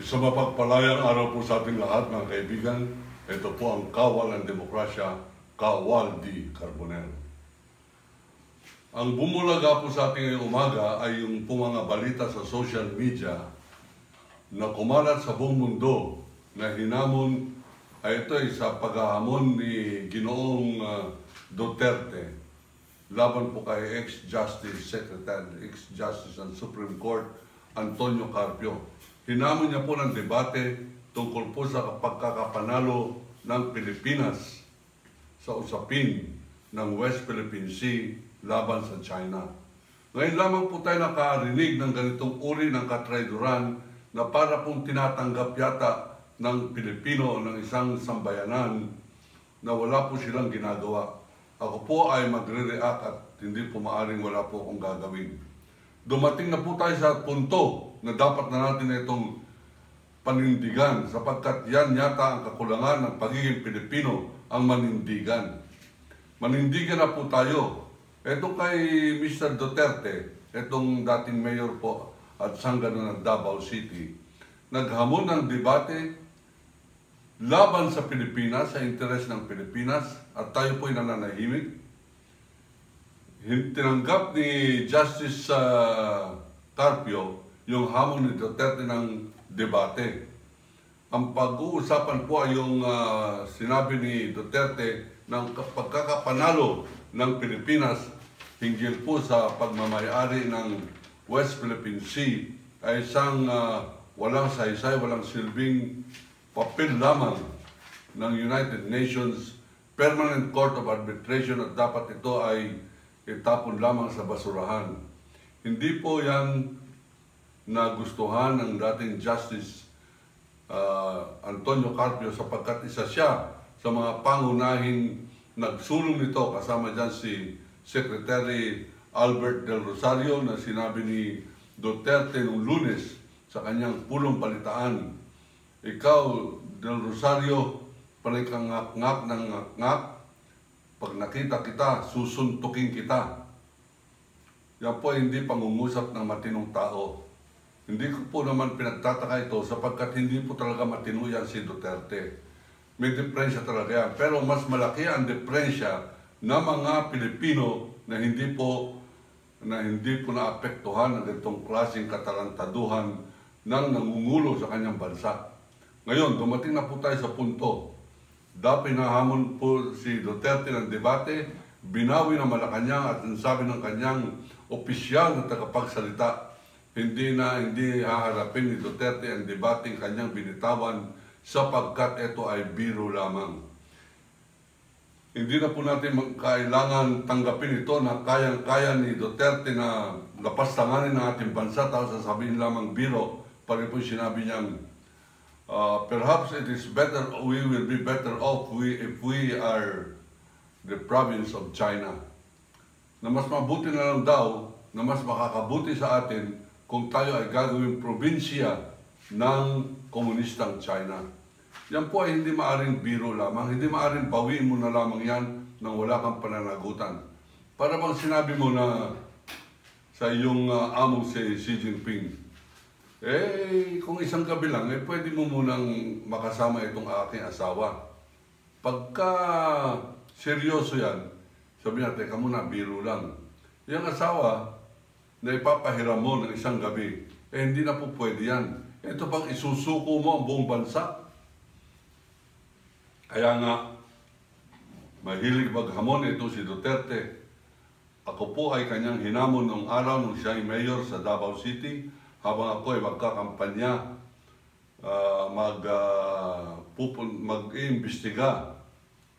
Isang mapagpalayang araw po sa ating lahat, mga kaibigan. Ito po ang Kawal ng Demokrasya, Kawal D. Carbonell. Ang bumulaga po sa ating ngayong umaga ay yung po mga balita sa social media na kumalat sa buong mundo na hinamon ay ito ay sa paghahamon ni Ginoong Duterte laban po kay ex-Justice Secretary, ex-Justice ng Supreme Court, Antonio Carpio. Hinamon niya po ng debate tungkol po sa pagkakapanalo ng Pilipinas sa usapin ng West Philippine Sea laban sa China. Ngayon lamang po tayo nakarinig ng ganitong uri ng katrayduran na para pong tinatanggap yata ng Pilipino ng isang sambayanan na wala po silang ginagawa. Ako po ay magre-react at hindi po maaring wala po akong gagawin. Dumating na po tayo sa punto na dapat na natin itong panindigan sapagkat yan yata ang kakulangan ng pagiging Pilipino, ang manindigan. Manindigan na po tayo. Ito kay Mr. Duterte, itong dating mayor po at sanggano ng Davao City, naghamon ng debate laban sa Pilipinas, sa interes ng Pilipinas, at tayo po'y nananahimik. Tinanggap ni Justice Carpio yung hamon ni Duterte ng debate. Ang pag-uusapan po ay yung sinabi ni Duterte ng pagkakapanalo ng Pilipinas hinggil po sa pagmamayari ng West Philippine Sea ay isang walang saysay, walang silbing papel lamang ng United Nations Permanent Court of Arbitration at dapat ito ay itapon lamang sa basurahan. Hindi po yan nagustuhan ng dating Justice Antonio Carpio sapagkat isa siya sa mga pangunahing nagsulong nito kasama dyan si Secretary Albert Del Rosario na sinabi ni Duterte noong Lunes sa kanyang pulong palitaan, ikaw Del Rosario, panay kang ngak-ngak ng ngak-ngak, pag nakita kita, susuntukin kita. Yan po hindi pangungusap ng matinong tao. Hindi ko po naman pinagtataka ito sapagkat hindi po talaga matino yan si Duterte. May diferensya talaga yan. Pero mas malaki ang diferensya ng mga Pilipino na hindi po naapektuhan ng itong klaseng katarantaduhan ng nangungulo sa kanyang bansa. Ngayon, dumating na po tayo sa punto. Dapat nahamon po si Duterte ng debate, binawi ng Malacanang at sabi ng kanyang opisyal na tagapagsalita, hindi haharapin ni Duterte ang debating kanyang binitawan sapagkat ito ay biro lamang. Hindi na po natin kailangan tanggapin ito na kayang-kaya ni Duterte na lapastanganin ng ating bansa tapos sasabihin lamang biro. Pari po sinabi niyang perhaps it is better, we will be better off if we are the province of China. Na mas mabuti na lang daw, na mas makakabuti sa atin kung tayo ay gagawing probinsya ng komunistang China. Yan po ay hindi maaring biro lamang, hindi maaring bawiin mo na lamang yan nang wala kang pananagutan. Para bang sinabi mo na sa iyong among si Xi Jinping, kung isang gabi lang, pwede mo munang makasama itong aking asawa. Pagka seryoso yan, sabi natin, teka muna, biro lang. Yung asawa na ipapahiram mo ng isang gabi, hindi na po pwede yan. Ito pang isusuko mo ang buong bansa. Kaya nga, mahilig maghamon ito si Duterte. Ako po ay kanyang hinamon noong araw nung siya ay mayor sa Davao City, habang ako ay magkakampanya, mag-iimbestiga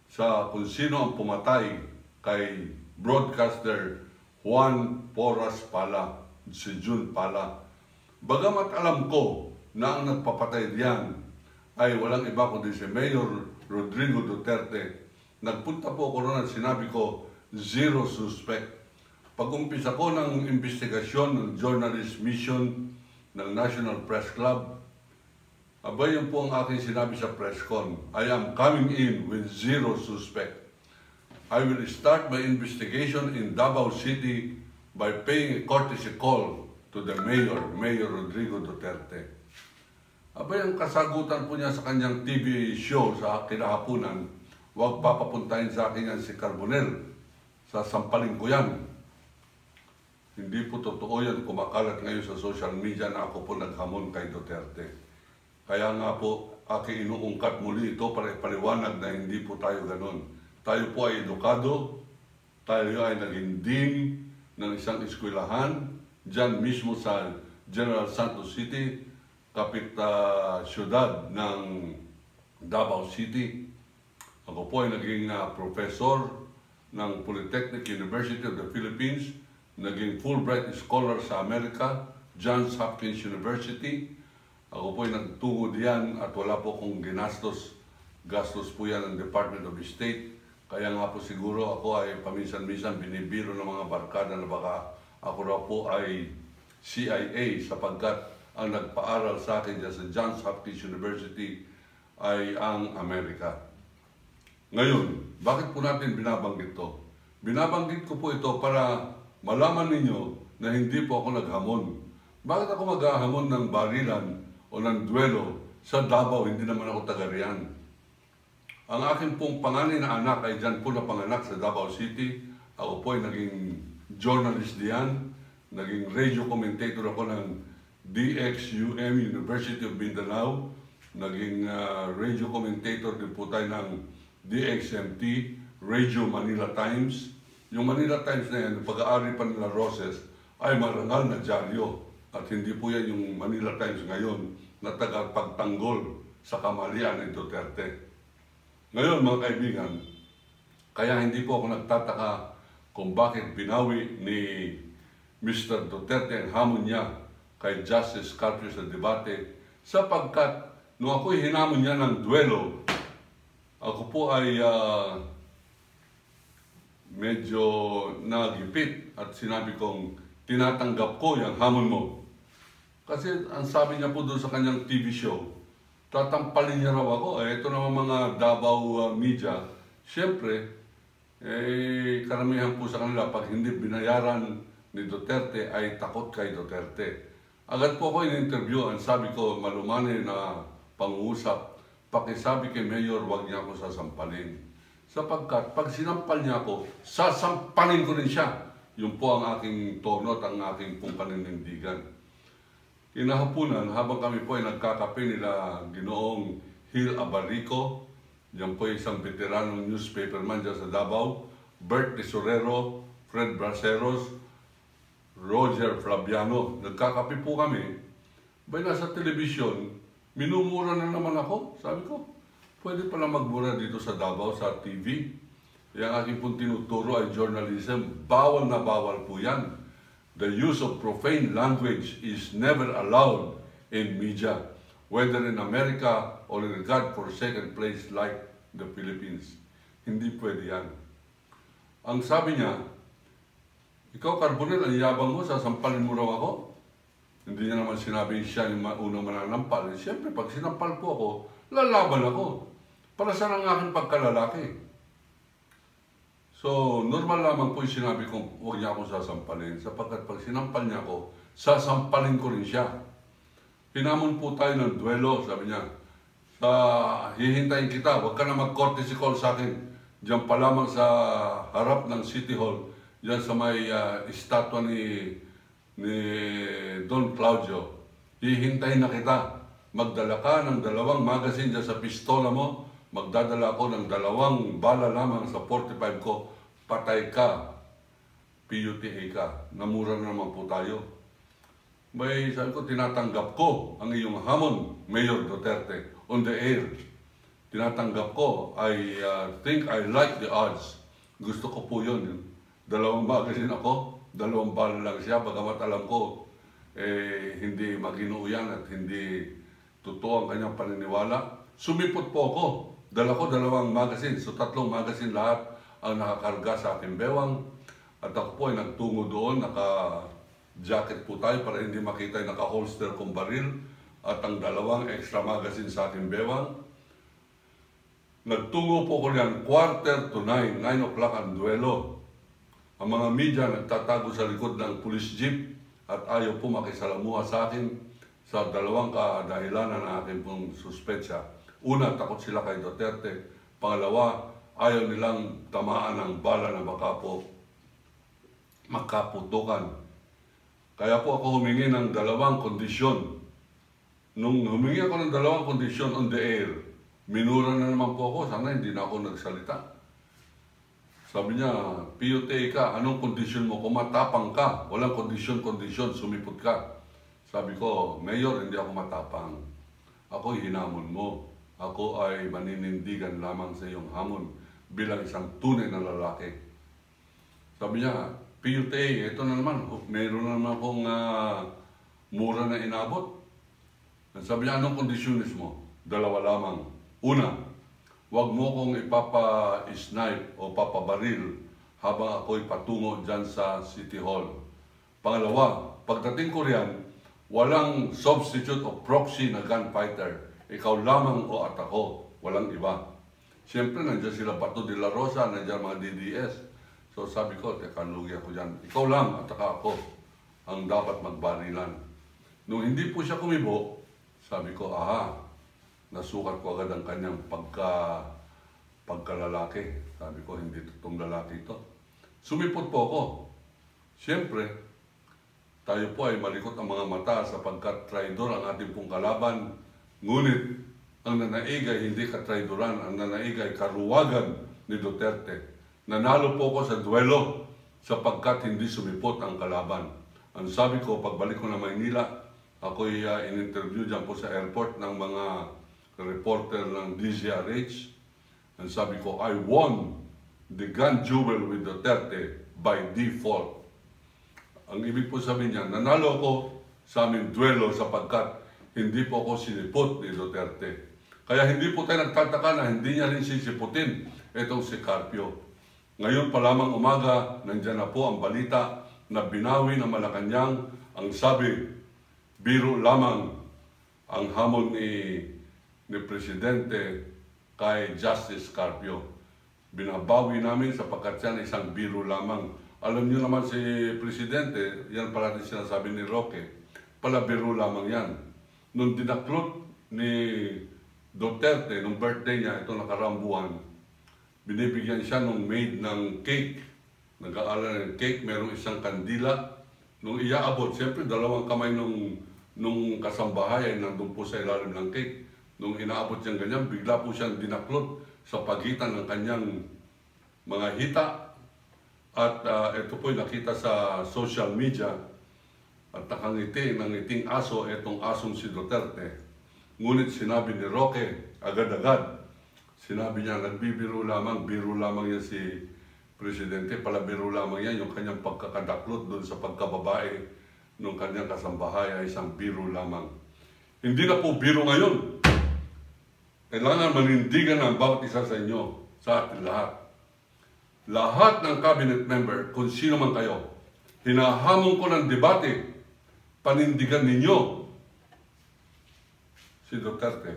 sa kung sino ang pumatay kay broadcaster Juan Porras Pala, si June Pala. Bagamat alam ko na ang nagpapatay diyan ay walang iba kundi si Mayor Rodrigo Duterte, nagpunta po ako roon at sinabi ko, zero suspect. Pag-umpisa ko ng investigasyon ng journalist mission ng National Press Club, abay yun po ang aking sinabi sa press con, I am coming in with zero suspect. I will start my investigation in Davao City by paying a courtesy call to the Mayor Rodrigo Duterte. Abay, ang kasagutan po niya sa kanyang TV show sa kinahapunan, huwag papapuntahin sa akin yan si Carbonell. Sasampalin ko yan. Hindi po totoo yan. Kumakalat ngayon sa social media na ako po naghamon kay Duterte. Kaya nga po, aking inuungkat muli ito para ipaliwanag na hindi po tayo ganon. Tayo po ay edukado, tayo ay naging dean ng isang eskwelahan, dyan mismo sa General Santos City, kapit syudad ng Davao City. Ako po ay naging professor ng Polytechnic University of the Philippines, naging Fulbright Scholar sa Amerika, Johns Hopkins University. Ako po ay nagtungod yan at wala po akong ginastos. Gastos po yan ng Department of State. Kaya nga po siguro ako ay paminsan-minsan binibiro ng mga barkada na baka ako raw po ay CIA sapagkat ang nagpaaral sa akin dyan sa Johns Hopkins University ay ang Amerika. Ngayon, bakit po natin binabanggit to? Binabanggit ko po ito para malaman ninyo na hindi po ako naghamon. Bakit ako maghahamon ng barilan o ng duelo sa Davao? Hindi naman ako taga-riyan. Ang aking pong panganay na anak ay dyan po napanganak sa Davao City. Ako po ay naging journalist diyan. Naging radio commentator ako ng DXUM, University of Mindanao. Naging radio commentator din po tayo ng DXMT, Radio Manila Times. Yung Manila Times na yan, yung pag-aari pa nila Roses, ay marangal na dyaryo. At hindi po yan yung Manila Times ngayon na tagapagtanggol sa kamalian ni Duterte. Ngayon mga kaibigan, kaya hindi po ako nagtataka kung bakit binawi ni Mr. Duterte ang hamon niya kay Justice Carpio sa debate, sapagkat nung ako'y hinamon niya ng duelo, ako po ay medyo nagipit at sinabi kong tinatanggap ko yung hamon mo. Kasi ang sabi niya po doon sa kanyang TV show, tatampalin niya raw ako. Ito naman mga Davao media, siyempre, karamihan po sa kanila, pag hindi binayaran ni Duterte, ay takot kay Duterte. Agad po ako in-interview, ang sabi ko, malumanay na pang-uusap, pakisabi kay Mayor, huwag niya ako sasampalin. Sapagkat pag sinampal niya ako, sasampalin ko rin siya. Yun po ang aking tono at ang aking pong paninindigan. Kinahapunan, habang kami po ay nagkakape nila Ginoong Hil Abarico, yan po isang veteranong newspaperman dyan sa Davao, Bert Tesorero, Fred Braceros, Roger Flaviano. Nagkakape po kami. Bay nasa telebisyon, minumura na naman ako. Sabi ko, pwede pala magmura dito sa Davao, sa TV. Yung aking pong tinuturo ay journalism. Bawal na bawal po yan. The use of profane language is never allowed in media, whether in America or in a God-forsaken place like the Philippines. Hindi pwede yan. Ang sabi niya, ikaw, Carbonell, ang yabang mo, sasampalin mo raw ako. Hindi niya naman sinabi siya yung unang mananampal. Siyempre, pag sinampal po ako, lalaban ako. Para saan ang aking pagkalalaki? So, normal lamang po yung sinabi kong huwag niya akong sasampalin. Sapagkat pag sinampal niya ako, sasampalin ko rin siya. Hinamon po tayo ng duelo, sabi niya. Hihintayin kita, huwag ka na mag-courtesy call sa akin. Diyan pa lamang sa harap ng City Hall, diyan sa may estatwa ni Don Claudio. Hihintayin na kita. Magdala ka ng 2 magazine dyan sa pistola mo. Magdadala ako ng 2 bala lamang sa 45 ko. Patay ka. PUTA ka. Namura na naman po tayo. May sabi ko, tinatanggap ko ang iyong hamon, Mayor Duterte, on the air. Tinatanggap ko. I think I like the odds. Gusto ko po yun. 2 magazine ako. 2 bala lang siya. Bagamat alam ko, hindi maginuuyan at hindi totoo ang kanyang paniniwala. Sumipot po ako. Dala ko 2 magazine. So 3 magazine lahat ang nakakarga sa aking bewang. At ako po ay nagtungo doon. Naka-jacket po tayo para hindi makita yung naka-holster kong baril. At ang 2 extra magazine sa aking bewang. Nagtungo po ko yan 8:45, 9 o'clock ang duelo. Ang mga media nagtatago sa likod ng police jeep at ayaw po makisalamuha sa akin. sa dalawang kadahilanan ng aking pong suspetsya. Una, takot sila kay Duterte. Pangalawa, ayaw nilang tamaan ng bala na baka po magkaputukan. Kaya po ako humingi ng dalawang kondisyon. Nung humingi ako ng dalawang kondisyon on the air, minura na naman po ako, sana hindi na ako nagsalita. Sabi niya, PUTA ka, anong kondisyon mo? Kung matapang ka, walang kondisyon, sumipot ka. Sabi ko, Mayor, hindi ako matapang. Ako hinamon mo. Ako ay maninindigan lamang sa iyong hamon bilang isang tunay na lalaki. Sabi niya, PUTA, ito na naman, meron na naman akong mura na inabot. Sabi niya, anong kondisyonis mo? Dalawa lamang. Una, huwag mo kong ipapa-snipe o papabaril habang ako'y patungo dyan sa City Hall. Pangalawa, pagdating ko riyan, walang substitute o proxy na gunfighter. Ikaw lamang o at ako, walang iba. Siyempre, nandiyan sila Bato de la Rosa, nandiyan mga DDS. So sabi ko, teka, lugi ako dyan. Ikaw lang at ako ang dapat magbarilan. Nung hindi po siya kumibo, sabi ko, aha, nasukat ko agad ang kanyang pagkalalaki. Sabi ko, hindi totoong lalaki ito. Sumipot po ako. Siyempre, tayo po ay malikot ang mga mata sapagkat traidor ang ating pong kalaban. Ngunit, ang nanaig ay hindi katraidoran. Ang nanaig ay karuwagan ni Duterte. Nanalo po ako sa duelo sapagkat hindi sumipot ang kalaban. Ang sabi ko, pagbalik ko na Maynila, ako'y in-interview dyan po sa airport ng mga reporter ng DZRH. Ang sabi ko, I won the gun duel with Duterte by default. Ang ibig po sabihin niya, nanalo ako sa aming duelo sapagkat hindi po ako sinipot ni Duterte. Kaya hindi po tayo nagtataka na hindi niya rin sisiputin itong si Carpio. Ngayon pa lamang umaga, nandiyan na po ang balita na binawi ng Malacanang. Ang sabi, biro lamang ang hamon ni Presidente kay Justice Carpio. Binabawi namin sapagkat yan isang biro lamang. Alam niyo naman si Presidente, yan parating sinasabi ni Roque, pala biro lamang yan. Nung dinaklot ni Duterte, nung birthday niya, itong nakaraang buwan, binibigyan siya nung maid ng cake. Nag-aalala ng cake, merong isang kandila. Nung iaabot, siyempre dalawang kamay nung kasambahay ay nandun po sa ilalim ng cake. Nung inaabot siyang ganyan, bigla po siyang dinaklot sa pagitan ng kanyang mga hita. At ito po'y nakita sa social media. At nakangiti ng ngiting aso, itong asong si Duterte. Ngunit sinabi ni Roque, agad-agad, sinabi niya, nagbibiro lamang, biro lamang yan si Presidente, pala biro lamang yan, yung kanyang pagkakadaklot doon sa pagkababae ng kanyang kasambahay ay isang biro lamang. Hindi na po biro ngayon. Kailangan manindigan ang bawat isa sa inyo, sa ating lahat. Lahat ng cabinet member, kung sino man kayo, hinahamon ko ng debate, panindigan ninyo si Duterte.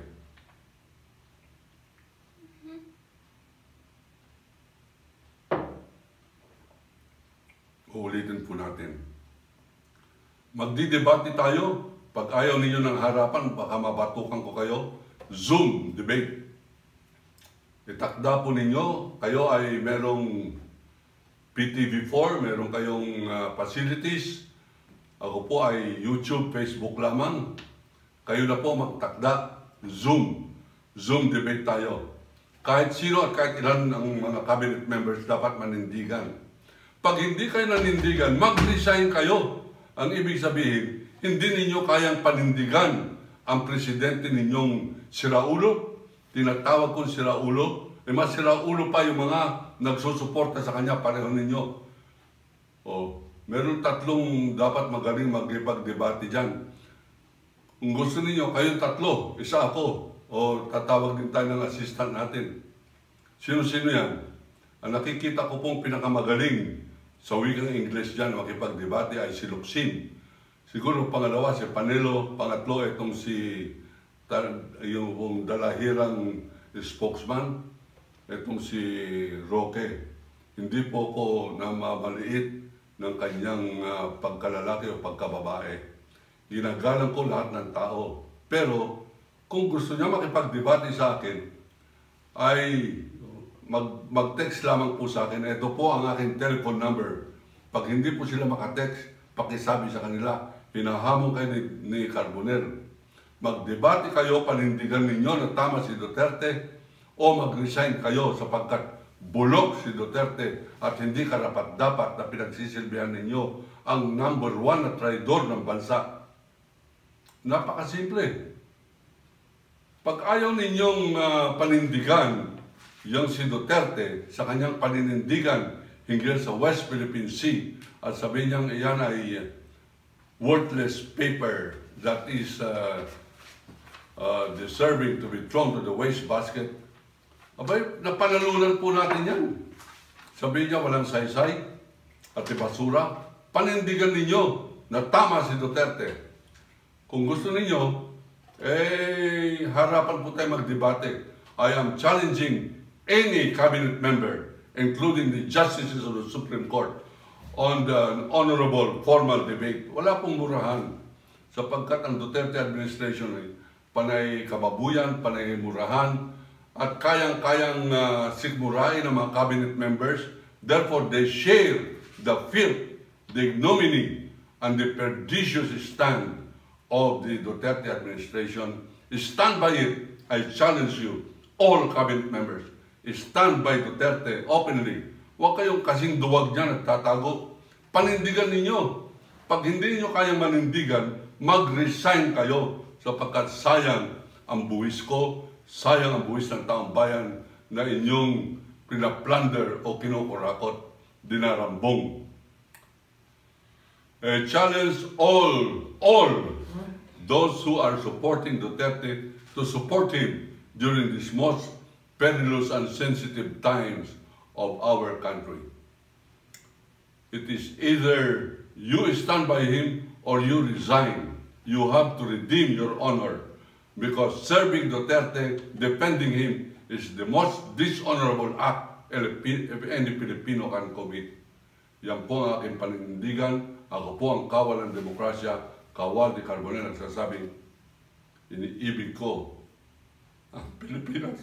Uulitin po natin. Magdidebate tayo. Pag ayaw ninyo ng harapan, baka mabatukan ko kayo. Zoom debate. Itakda po ninyo, kayo ay merong PTV4, meron kayong facilities. Ako po ay YouTube, Facebook lamang. Kayo na po magtakda. Zoom. Zoom debate tayo. Kahit sino at kahit ilan ng mga cabinet members dapat manindigan. Pag hindi kayo nanindigan, mag-resign kayo. Ang ibig sabihin, hindi ninyo kayang panindigan ang presidente ninyong siraulo. Tinatawag kong siraulo. Mas siraulo pa yung mga nagsusuporta sa kanya, pareho ninyo. Meron tatlong dapat magaling mag-debate dyan. Kung gusto ninyo, kayong tatlo, isa ako, o tatawag din tayo ng assistant natin. Sino-sino yan? Ang nakikita ko pong pinakamagaling sa wikang English dyan, makipag-debate ay si Locsin. Siguro pangalawa si Panelo, pangatlo itong yung dalahirang spokesman, itong si Roque. Hindi po ko namamaliit ng kanyang pagkalalaki o pagkababae. ginagalang ko lahat ng tao. Pero kung gusto niya makipagdebate sa akin, ay mag-text lamang po sa akin. Ito po ang aking telephone number. Pag hindi po sila makatext, pakisabi sa kanila, hinahamon kayo ni Carbonell. Magdebate kayo, panindigan ninyo na tama si Duterte o mag-resign kayo sapagkat bulok si Duterte at hindi karapat-dapat na pinagsisilbihan ninyo ang number 1 na traidor ng bansa. Napakasimple. Pag ayaw ninyong panindigan yung si Duterte sa kanyang paninindigan hinggil sa West Philippine Sea at sabihin niyang iyan ay worthless paper that is deserving to be thrown to the wastebasket, abay, napanalunan po natin yan. Sabihin niya walang saysay at basura. Panindigan ninyo na tama si Duterte. Kung gusto ninyo, harapan po tayo magdebate. I am challenging any cabinet member, including the justices of the Supreme Court, on the honorable formal debate. Wala pong murahan sapagkat ang Duterte administration ay panay kababuyan, panay murahan, at kayang-kayang sigmurahin ng mga cabinet members. Therefore, they share the filth, the ignominy, and the pernicious stand of the Duterte administration. Stand by it. I challenge you, all cabinet members. Stand by Duterte openly. Huwag kayong kasing duwag niya nagtatago. Panindigan ninyo. Pag hindi niyo kayang manindigan, mag-resign kayo sapagkat sayang ang buwis ko, sayang ang buwis ng taong bayan na inyong pinaplunder o kinukurakot, dinarambong. Challenge all those who are supporting Duterte to support him during these most perilous and sensitive times of our country. It is either you stand by him or you resign. You have to redeem your honor because serving Duterte, defending him, is the most dishonorable act any Filipino can commit. Yan po ang aking paninindigan. Ako po ang kawal ng demokrasya, Kawal de Carbonell, nagsasabing, iniibig ko ang Pilipinas.